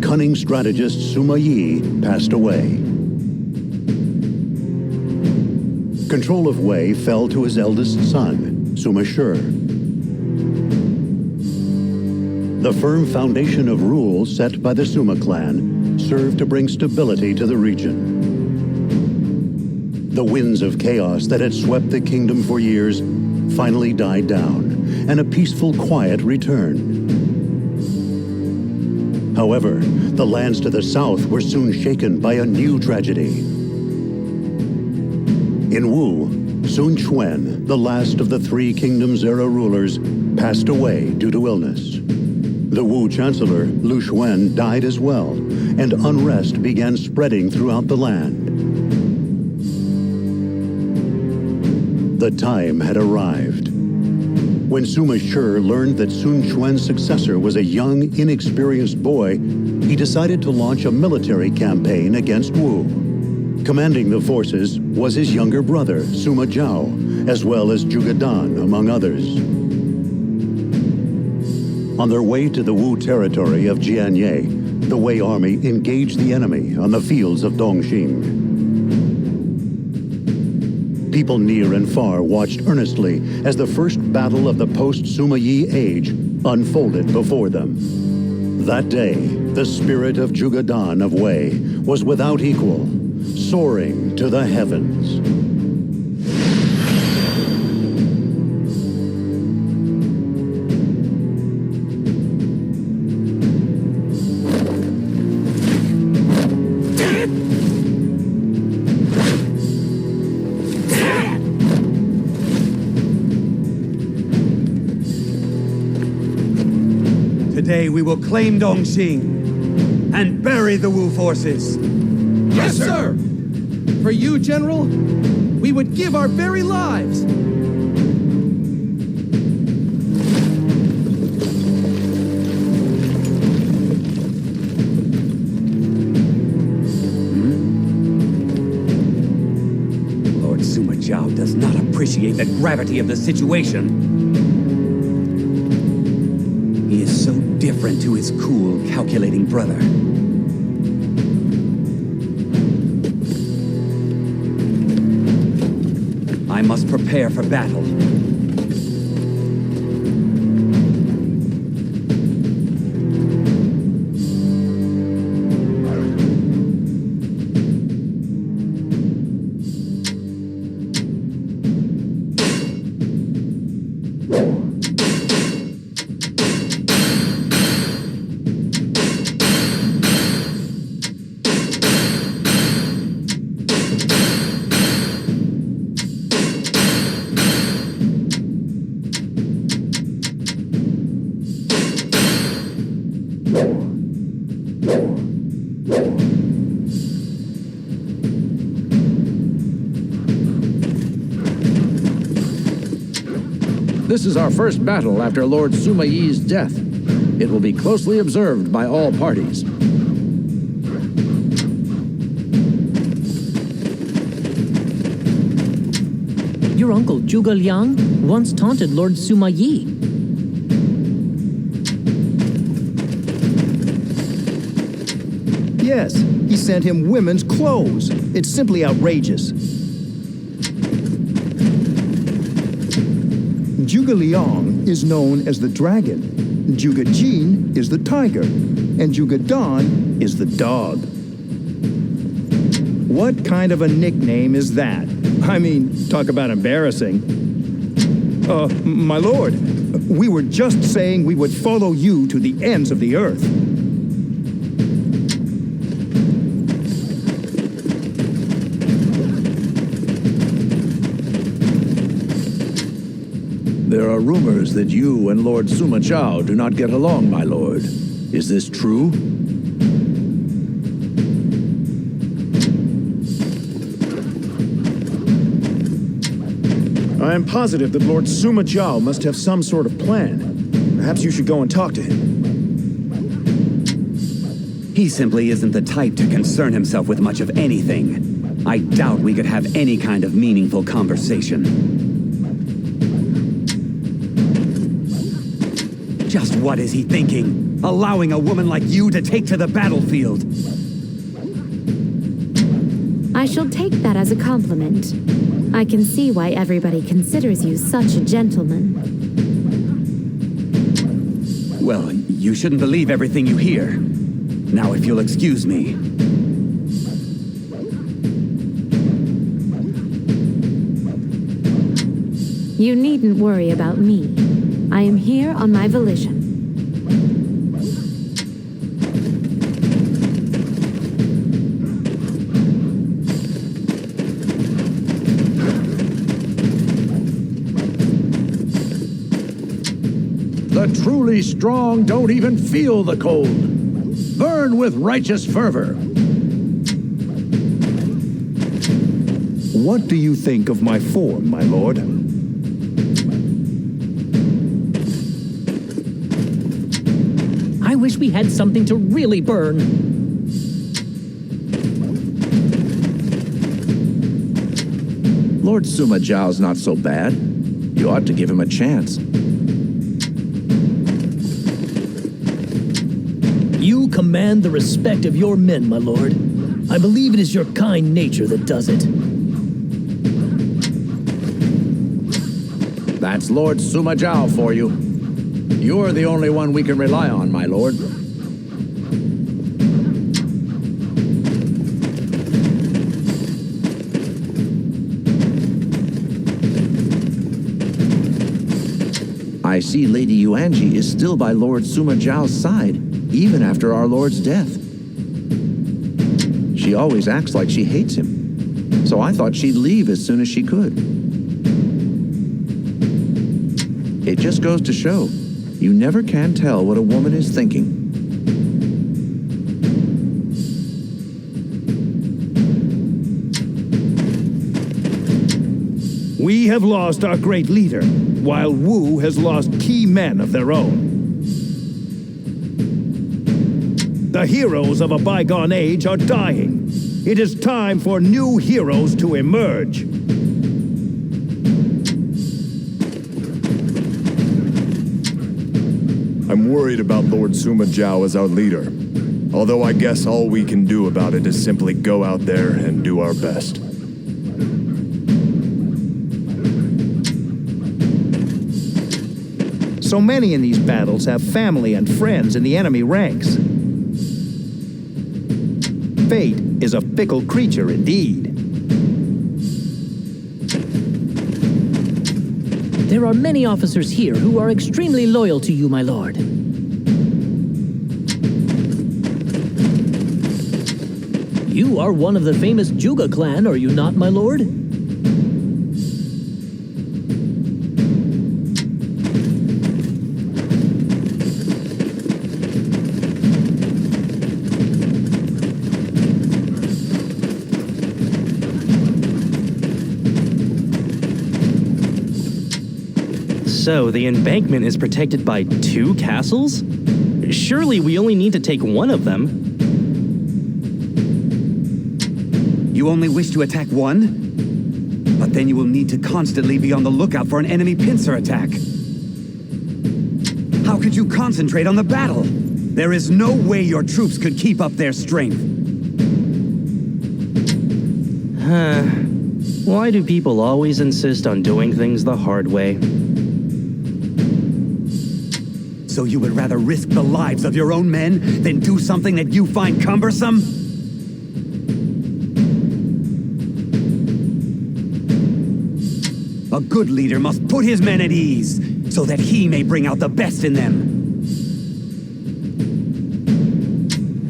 cunning strategist Sima Yi passed away. Control of Wei fell to his eldest son, Sima Shi. The firm foundation of rule set by the Sima clan served to bring stability to the region. The winds of chaos that had swept the kingdom for years finally died down, and a peaceful quiet returned. However, the lands to the south were soon shaken by a new tragedy. In Wu, Sun Quan, the last of the Three Kingdoms-era rulers, passed away due to illness. The Wu chancellor, Lu Xuan, died as well, and unrest began spreading throughout the land. The time had arrived. When Sima Shi learned that Sun Quan's successor was a young, inexperienced boy, he decided to launch a military campaign against Wu. Commanding the forces was his younger brother, Sima Zhao, as well as Zhuge Dan, among others. On their way to the Wu territory of Jianye, the Wei army engaged the enemy on the fields of Dongxing. People near and far watched earnestly as the first battle of the post-Sima Yi age unfolded before them. That day, the spirit of Zhuge Dan of Wei was without equal, soaring to the heavens. Today we will claim Dongxing and bury the Wu forces. Yes, sir! For you, General, we would give our very lives. Lord Sima Zhao does not appreciate the gravity of the situation. He is so different to his cool, calculating brother. I must prepare for battle. This is our first battle after Lord Sima Yi's death. It will be closely observed by all parties. Your uncle, Zhuge Liang, once taunted Lord Sima Yi. Yes, he sent him women's clothes. It's simply outrageous. Zhuge Liang is known as the dragon, Zhuge Jin is the tiger, and Zhuge Dan is the dog. What kind of a nickname is that? I mean, talk about embarrassing. My lord, we were just saying we would follow you to the ends of the earth. There are rumors that you and Lord Sima Zhao do not get along, my lord. Is this true? I am positive that Lord Sima Zhao must have some sort of plan. Perhaps you should go and talk to him. He simply isn't the type to concern himself with much of anything. I doubt we could have any kind of meaningful conversation. Just what is he thinking? allowing a woman like you to take to the battlefield. I shall take that as a compliment. I can see why everybody considers you such a gentleman. Well, you shouldn't believe everything you hear. Now, if you'll excuse me. You needn't worry about me. I am here on my volition. The truly strong don't even feel the cold. Burn with righteous fervor. What do you think of my form, my lord? I wish we had something to really burn. Lord Sima Zhao's not so bad. You ought to give him a chance. You command the respect of your men, my lord. I believe it is your kind nature that does it. That's Lord Sima Zhao for you. You're the only one we can rely on, my lord. I see Lady Yuanji is still by Lord Sima Zhao's side, even after our Lord's death. She always acts like she hates him, so I thought she'd leave as soon as she could. It just goes to show, you never can tell what a woman is thinking. We have lost our great leader, while Wu has lost key men of their own. The heroes of a bygone age are dying. It is time for new heroes to emerge. I'm worried about Lord Sima Zhao as our leader. Although I guess all we can do about it is simply go out there and do our best. So many in these battles have family and friends in the enemy ranks. Fate is a fickle creature indeed. There are many officers here who are extremely loyal to you, my lord. You are one of the famous Juga clan, are you not, my lord? So, the embankment is protected by 2 castles? Surely we only need to take one of them. You only wish to attack one? But then you will need to constantly be on the lookout for an enemy pincer attack. How could you concentrate on the battle? There is no way your troops could keep up their strength. Why do people always insist on doing things the hard way? So you would rather risk the lives of your own men than do something that you find cumbersome? A good leader must put his men at ease, so that he may bring out the best in them.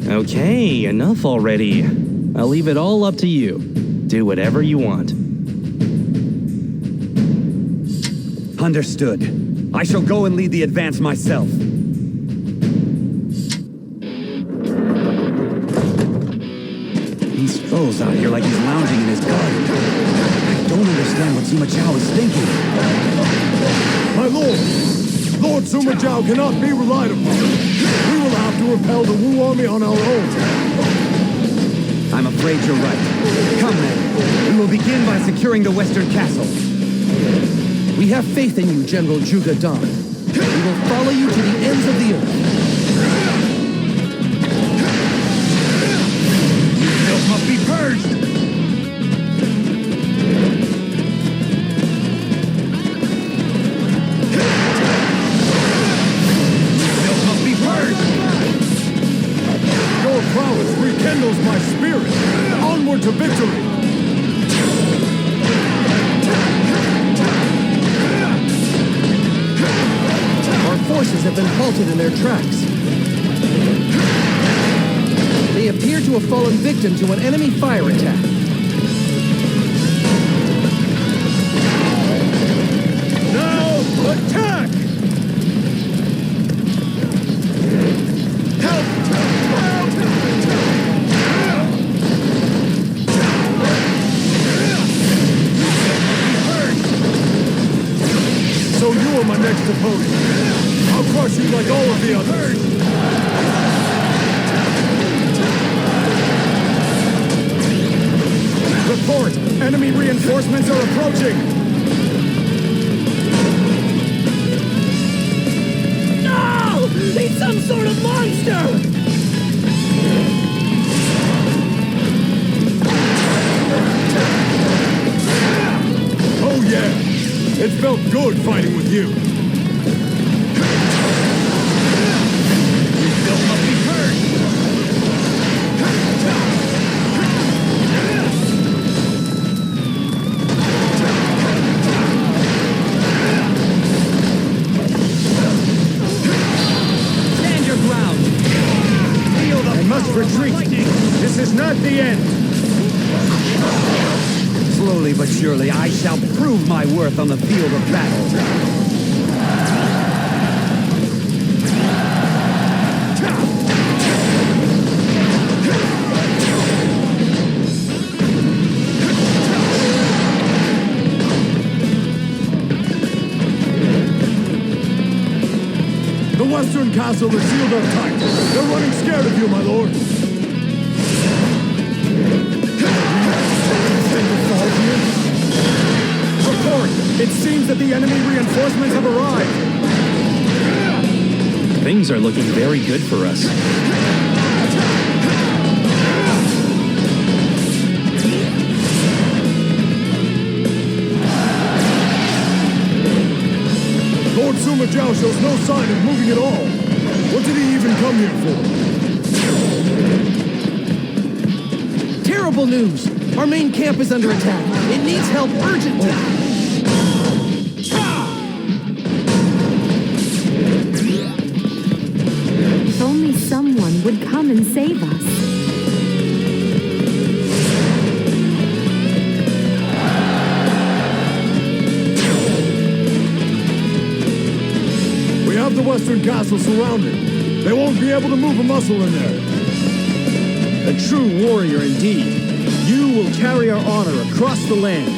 Okay, enough already. I'll leave it all up to you. Do whatever you want. Understood. I shall go and lead the advance myself. He strolls out here like he's lounging in his garden. I don't understand what Sima Zhao is thinking. My lord! Lord Sima Zhao cannot be relied upon. We will have to repel the Wu army on our own. I'm afraid you're right. Come then. We will begin by securing the western castle. We have faith in you, General Zhuge Dan. We will follow you to the ends of the earth. purged! Still must be purged! Your prowess rekindles my spirit! Onward to victory! Our forces have been halted in their tracks. They appear to have fallen victim to an enemy fire attack. Now, attack! Help! So you are my next opponent. I'll crush you like all of the others. Report! Enemy reinforcements are approaching! No! He's some sort of monster! Oh yeah! It felt good fighting with you! We still must be purged! Stand your ground! Feel the I must power of retreat! lightning! This is not the end! Slowly but surely, I shall prove my worth on the field of battle. The western castle is sealed up tight. They're running scared of you, my lord. Report! It seems that the enemy reinforcements have arrived. Things are looking very good for us. Lord Suma Zhao shows no sign of moving at all. What did he even come here for? Terrible news! Our main camp is under attack. It needs help urgently. If only someone would come and save us. We have the western castle surrounded. They won't be able to move a muscle in there. A true warrior indeed. You will carry our honor across the land.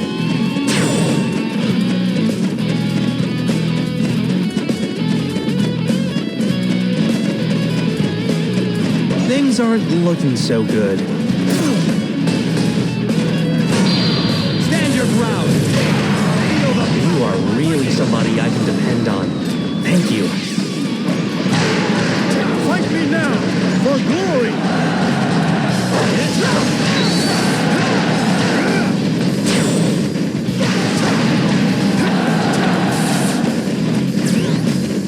Things aren't looking so good. Stand your ground! Feel the You are really somebody I can depend on. Thank you. Fight me now, for glory!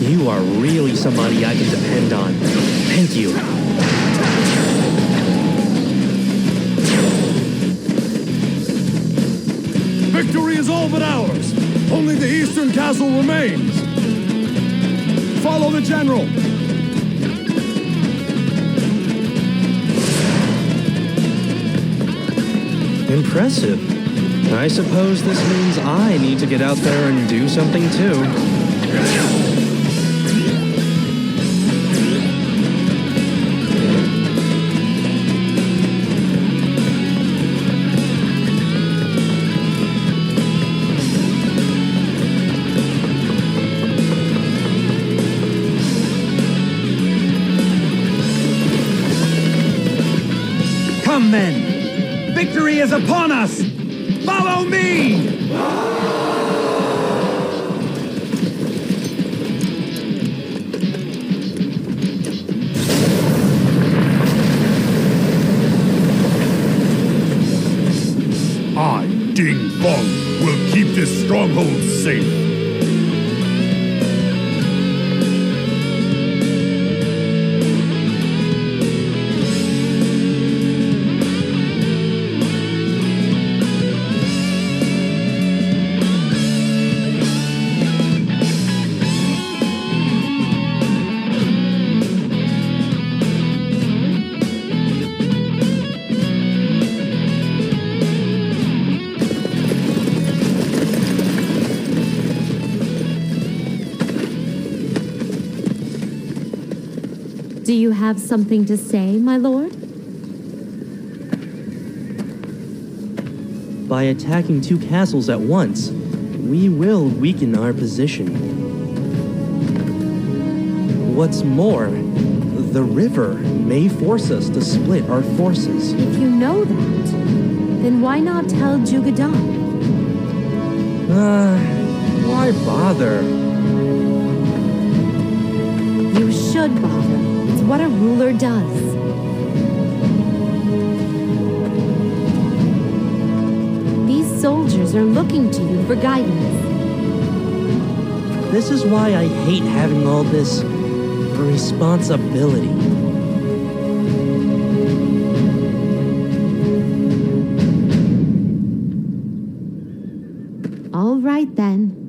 You are really somebody I can depend on. Thank you. Victory is all but ours. Only the eastern castle remains. Follow the general. Impressive. I suppose this means I need to get out there and do something too. Come, men! Victory is upon us! Follow me! I, Ding Feng, will keep this stronghold safe. Do you have something to say, my lord? By attacking 2 castles at once, we will weaken our position. What's more, the river may force us to split our forces. If you know that, then why not tell Jugadam? Why bother? You should bother. It's what a ruler does. These soldiers are looking to you for guidance. This is why I hate having all this responsibility. All right, then.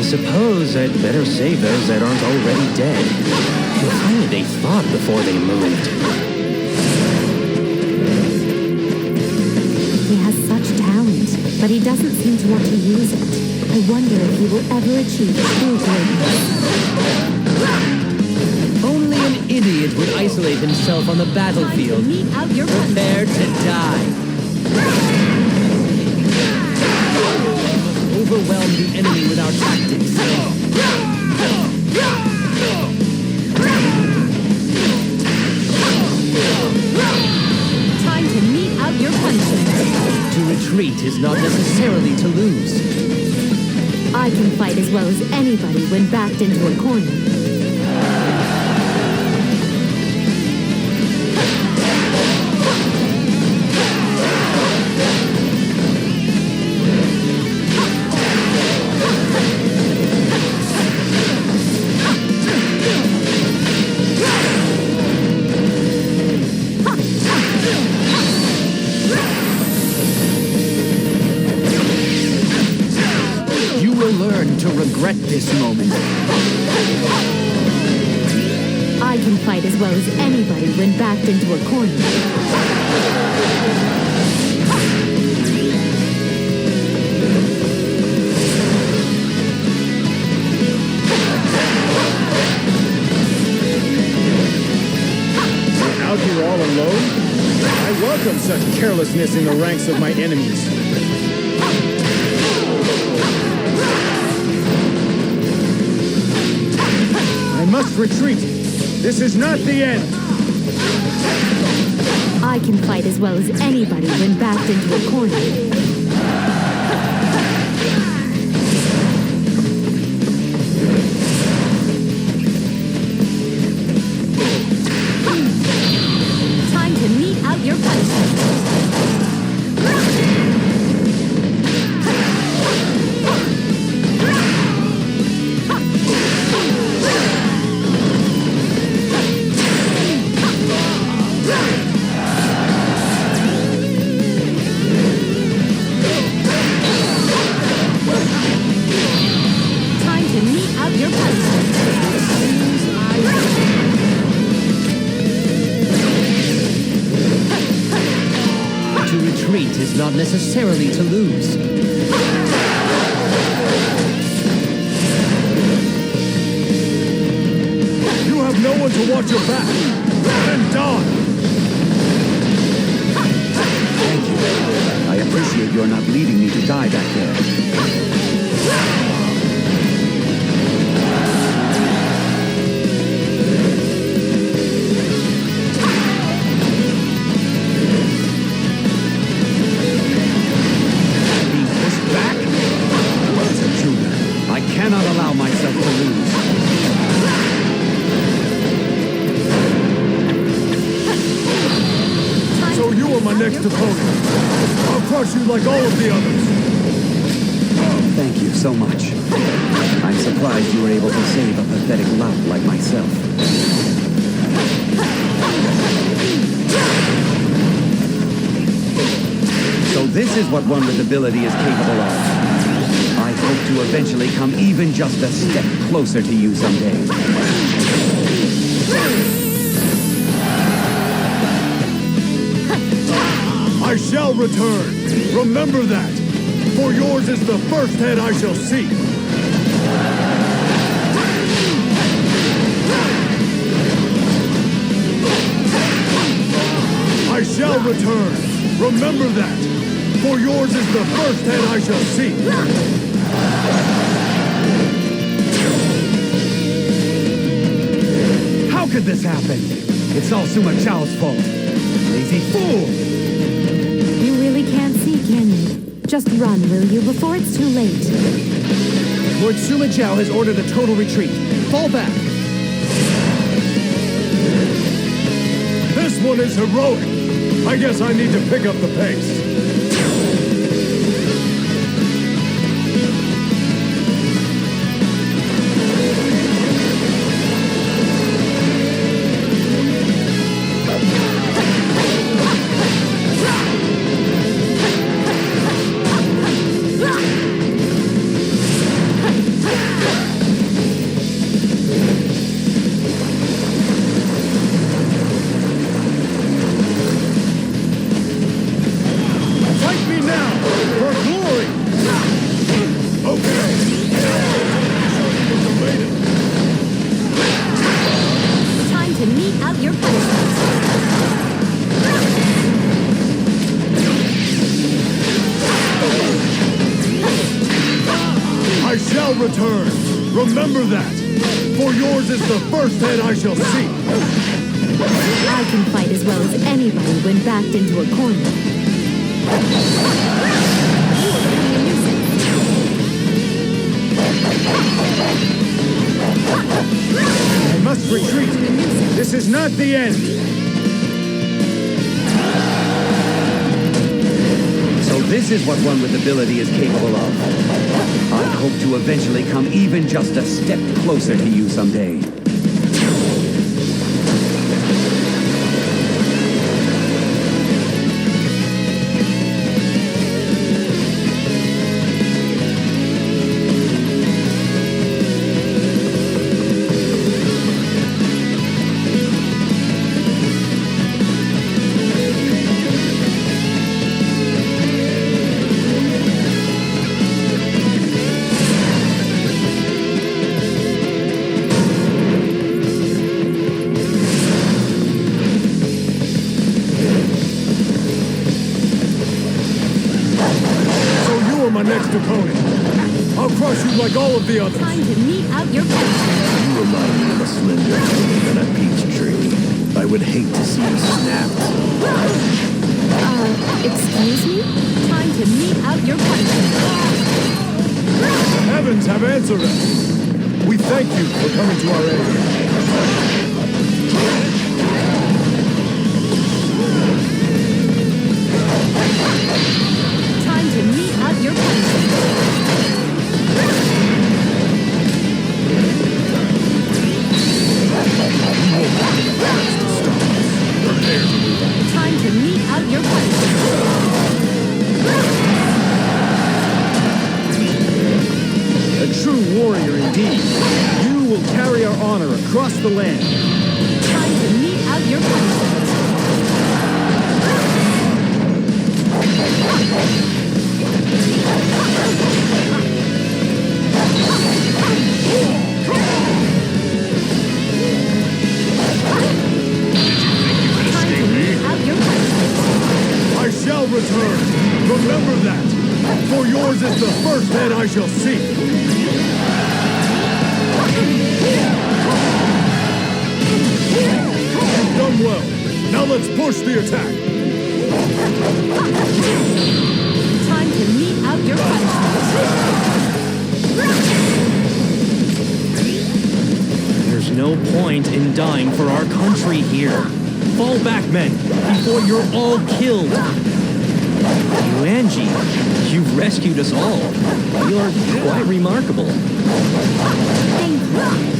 Suppose I'd better save those that aren't already dead. If only they thought before they moved. He has such talent, but he doesn't seem to want to use it. I wonder if he will ever achieve true greatness. Only an idiot would isolate himself on the battlefield. Meet out your Prepare to die. Overwhelm the enemy with our tactics. Time to mete out your punishment. To retreat is not necessarily to lose. I can fight as well as anybody when backed into a corner. To regret this moment. I can fight as well as anybody when backed into a corner. Out here all alone? I welcome such carelessness in the ranks of my enemies. I must retreat. This is not the end. I can fight as well as anybody when backed into a corner. is not necessarily to lose. You have no one to watch your back. Then die! Thank you. I appreciate your not leaving me to die back there. Being pushed back? It's a Judah. I cannot allow myself to lose. So you are my next opponent. I'll crush you like all of the others. Thank you so much. I'm surprised you were able to save a pathetic lout like myself. So this is what one with ability is capable of. I hope to eventually come even just a step closer to you someday. I shall return. Remember that. For yours is the first head I shall see. I shall return. Remember that. For yours is the first head I shall see. How could this happen? It's all Suma Chao's fault. Lazy fool! You really can't see, can you? Just run, will you, before it's too late? Lord Suma Zhao has ordered a total retreat. Fall back. This one is heroic. I guess I need to pick up the pace. Fight me now, for glory! Okay. Time to mete out your punishment. I shall return. Remember that. For yours is the first head I shall see. I can fight as well as anybody when backed into a corner. I must retreat. This is not the end. So this is what one with ability is capable of. I hope to eventually come even just a step closer to you someday. My next opponent. I'll crush you like all of the others. Time to mete out your punishment. You remind me of a slender twig on a peach tree. I would hate to see you snapped. Excuse me? Time to mete out your punishment. The heavens have answered us. We thank you for coming to our aid. Time to mete out your punishment. Time to mete out your punishment. A true warrior indeed. You will carry our honor across the land. Time to mete out your punishment. Let's push the attack. Time to mete out your punishment. There's no point in dying for our country here. Fall back, men, before you're all killed. Yuanji, you've rescued us all. You're quite remarkable. Thank you,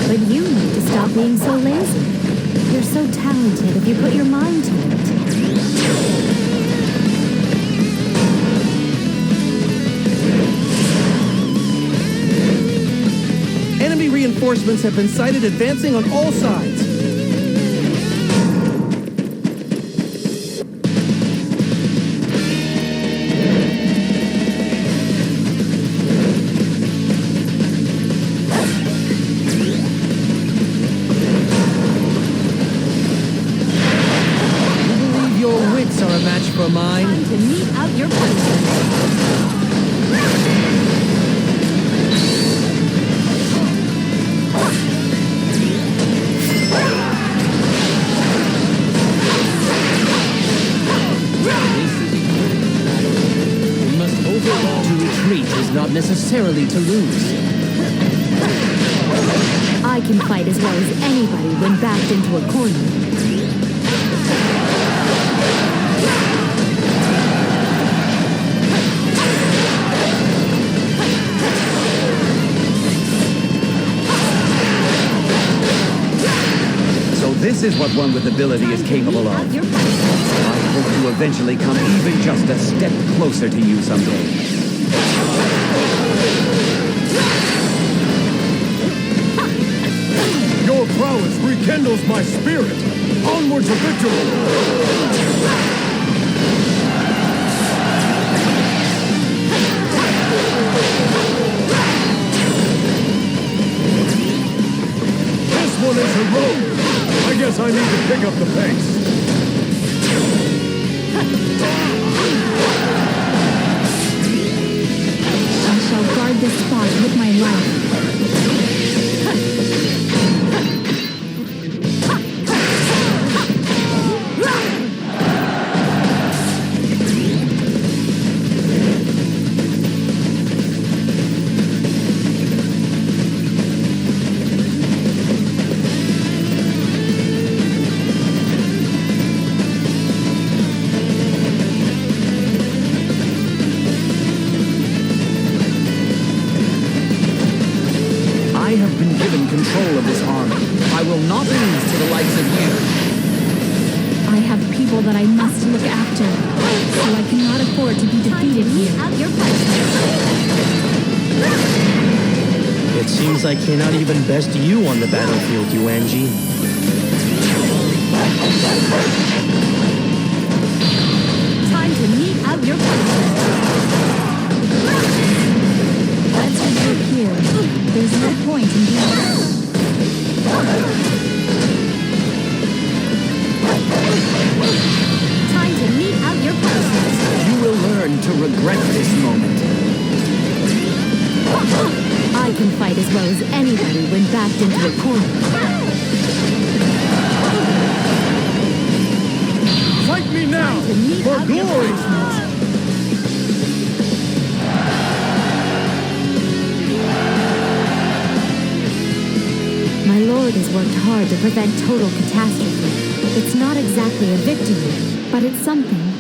but you need to stop being so lazy. You're so talented if you put your mind to it. Enemy reinforcements have been sighted advancing on all sides. For mine. Time to mete out your punishment. We must overwhelm. To retreat is not necessarily to lose. I can fight as well as anybody when backed into a corner. This is what one with ability is capable of. I hope to eventually come even just a step closer to you someday. Your prowess rekindles my spirit. Onward to victory. This one is heroic. I guess I need to pick up the pace. I shall guard this spot with my life. Control of this army. I will not lose to the likes of you. I have people that I must look after, so I cannot afford to be defeated here. It seems I cannot even best you on the battlefield, Yuanji. Time to mete out your punishment. Let's regroup here. There's no point in being time to mete out your punishment. You will learn to regret this moment. I can fight as well as anybody when backed into a corner. Fight me now! For glory! My lord has worked hard to prevent total catastrophe. It's not exactly a victory, but it's something.